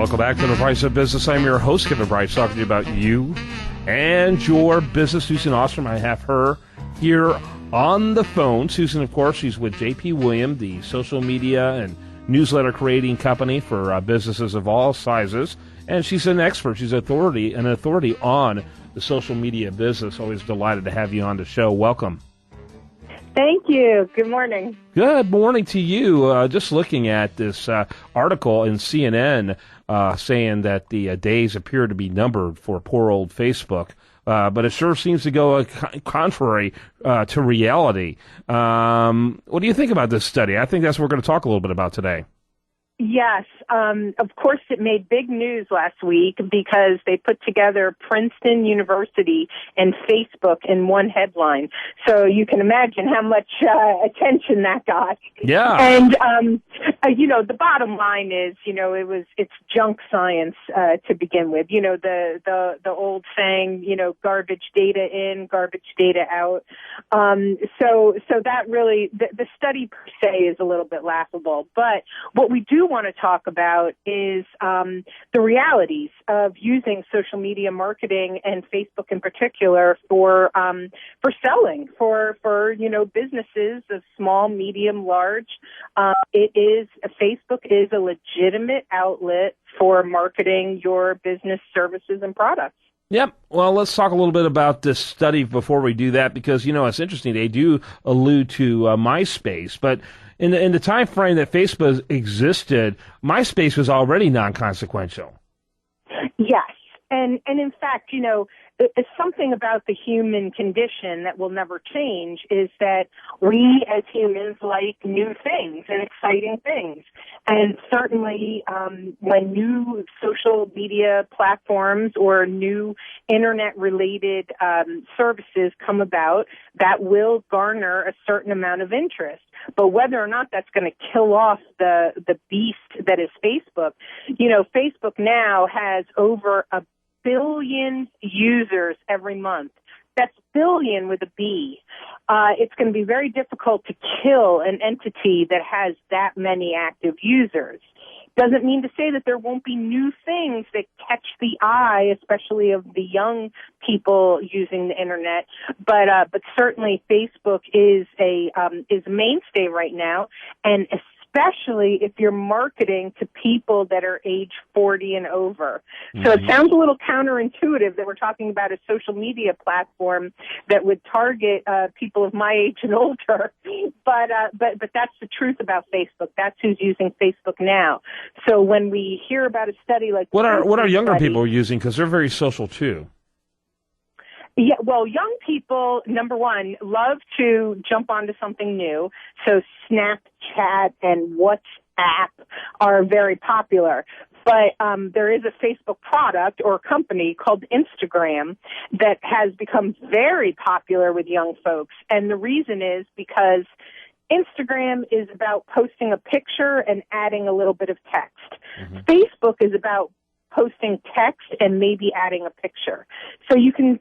Welcome back to The Price of Business. I'm your host, Kevin Bright, talking to you about you and your business. Susan Ahlstrom, I have her here on the phone. Susan, of course, she's with J.P. William, the social media and newsletter creating company for businesses of all sizes. And she's an expert. She's an authority on the social media business. Always delighted to have you on the show. Welcome. Thank you. Good morning. Good morning to you. Just looking at this article in CNN saying that the days appear to be numbered for poor old Facebook, but it sure seems to go contrary to reality. What do you think about this study? I think that's what we're going to talk a little bit about today. Yes. Of course, it made big news last week because they put together Princeton University and Facebook in one headline. So you can imagine how much attention that got. Yeah. And, the bottom line is, it's junk science to begin with. The old saying, garbage data in, garbage data out. So that really, the study per se is a little bit laughable. But what we do want to talk about is the realities of using social media marketing and Facebook in particular for selling for businesses of small, medium, large. Facebook is a legitimate outlet for marketing your business services and products. Yep. Well, let's talk a little bit about this study before we do that, because, it's interesting. They do allude to MySpace, but in the time frame that Facebook existed, MySpace was already non-consequential. Yes. And in fact, it's something about the human condition that will never change is that we as humans like new things and exciting things. And certainly when new social media platforms or new internet-related services come about, that will garner a certain amount of interest. But whether or not that's going to kill off the beast that is Facebook, Facebook now has over 1 billion users every month. That's billion with a B. It's going to be very difficult to kill an entity that has that many active users. Doesn't mean to say that there won't be new things that catch the eye, especially of the young people using the internet. But certainly Facebook is a mainstay right now, and especially if you're marketing to people that are age 40 and over. Mm-hmm. So it sounds a little counterintuitive that we're talking about a social media platform that would target people of my age and older, but that's the truth about Facebook. That's who's using Facebook now. So when we hear about a study like what are younger people using, because they're very social too? Yeah, well, young people, number one, love to jump onto something new. So Snapchat and WhatsApp are very popular. But there is a Facebook product or company called Instagram that has become very popular with young folks. And the reason is because Instagram is about posting a picture and adding a little bit of text. Mm-hmm. Facebook is about posting text and maybe adding a picture. So you can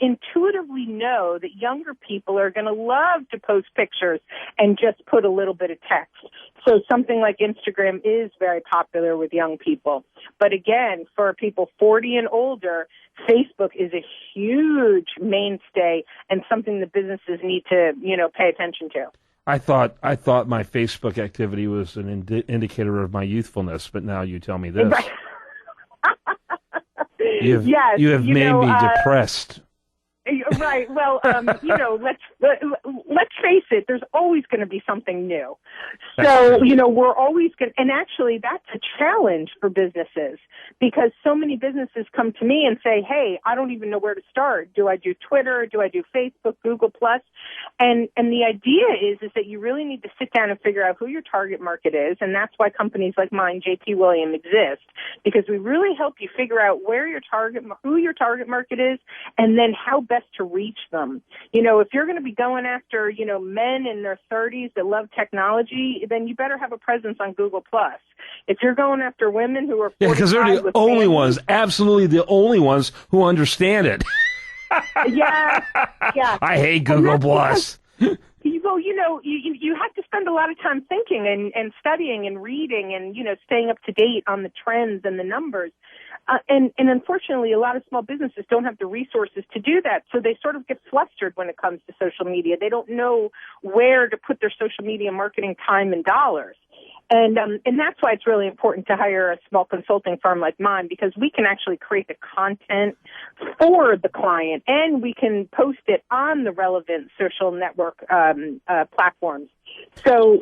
intuitively know that younger people are going to love to post pictures and just put a little bit of text. So something like Instagram is very popular with young people. But again, for people 40 and older, Facebook is a huge mainstay and something that businesses need to, pay attention to. I thought my Facebook activity was an indicator of my youthfulness, but now you tell me this. Right. You have made me depressed. Right. Well, let's face it. There's always going to be something new. So, we're always going. And actually, that's a challenge for businesses because so many businesses come to me and say, "Hey, I don't even know where to start. Do I do Twitter? Do I do Facebook, Google Plus?" And the idea is that you really need to sit down and figure out who your target market is, and that's why companies like mine, J.P. William, exist because we really help you figure out who your target market is, and then how best to reach them. If you're going to be going after, men in their 30s that love technology, then you better have a presence on Google Plus. If you're going after women who are 45 because they're the only ones, absolutely the only ones who understand it. Yeah. I hate Google Plus. Well, you have to spend a lot of time thinking and studying and reading and, staying up to date on the trends and the numbers. And unfortunately, a lot of small businesses don't have the resources to do that. So they sort of get flustered when it comes to social media. They don't know where to put their social media marketing time and dollars. And that's why it's really important to hire a small consulting firm like mine, because we can actually create the content for the client and we can post it on the relevant social network platforms. So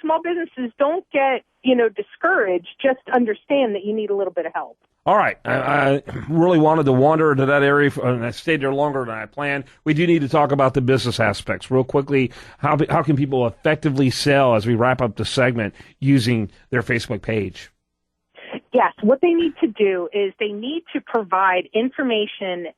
small businesses don't get, discouraged. Just understand that you need a little bit of help. All right. I really wanted to wander into that area, and I stayed there longer than I planned. We do need to talk about the business aspects real quickly. How can people effectively sell as we wrap up the segment using their Facebook page? Yes. What they need to do is they need to provide information,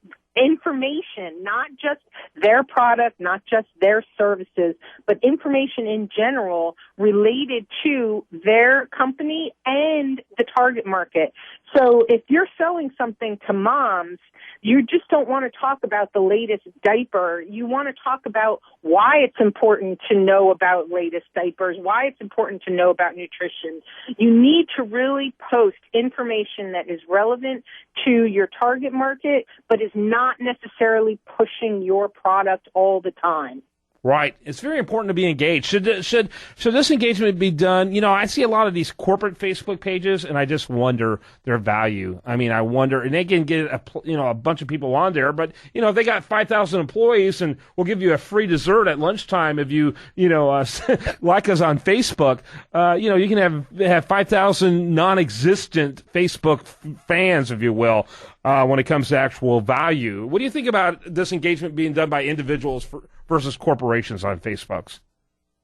not just their product, not just their services, but information in general related to their company and the target market. So if you're selling something to moms, you just don't want to talk about the latest diaper. You want to talk about why it's important to know about latest diapers, why it's important to know about nutrition. You need to really post information that is relevant to your target market, but is not necessarily pushing your product all the time. Right. It's very important to be engaged. Should this engagement be done? I see a lot of these corporate Facebook pages, and I just wonder their value. I mean, I wonder, and they can get a bunch of people on there, but if they got 5,000 employees, and we'll give you a free dessert at lunchtime if you like us on Facebook. You can have 5,000 non-existent Facebook fans, if you will. When it comes to actual value. What do you think about this engagement being done by individuals versus corporations on Facebooks?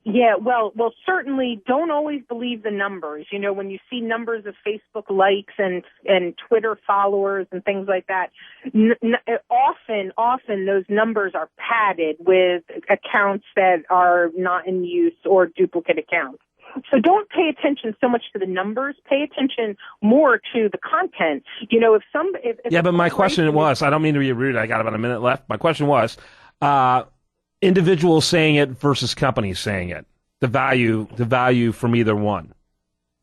Yeah, well, certainly don't always believe the numbers. When you see numbers of Facebook likes and Twitter followers and things like that, often those numbers are padded with accounts that are not in use or duplicate accounts. So don't pay attention so much to the numbers. Pay attention more to the content. But my question was, I don't mean to be rude. I got about a minute left. My question was, individuals saying it versus companies saying it. The value from either one.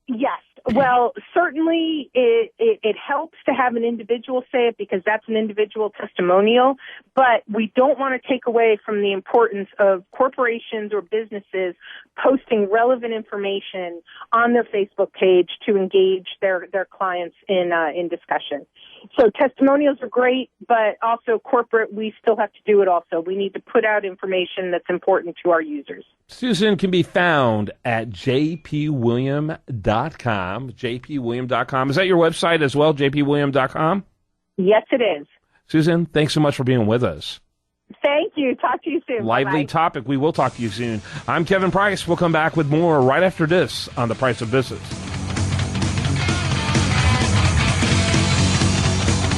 Yes. Well, certainly it helps to have an individual say it because that's an individual testimonial, but we don't want to take away from the importance of corporations or businesses posting relevant information on their Facebook page to engage their clients in discussion. So testimonials are great, but also corporate, we still have to do it also. We need to put out information that's important to our users. Susan can be found at jpwilliam.com. jpwilliam.com. Is that your website as well, jpwilliam.com? Yes, it is. Susan, thanks so much for being with us. Thank you. Talk to you soon. Lively Bye-bye. topic. We will talk to you soon. I'm Kevin Price. We'll come back with more right after this on The Price of Business.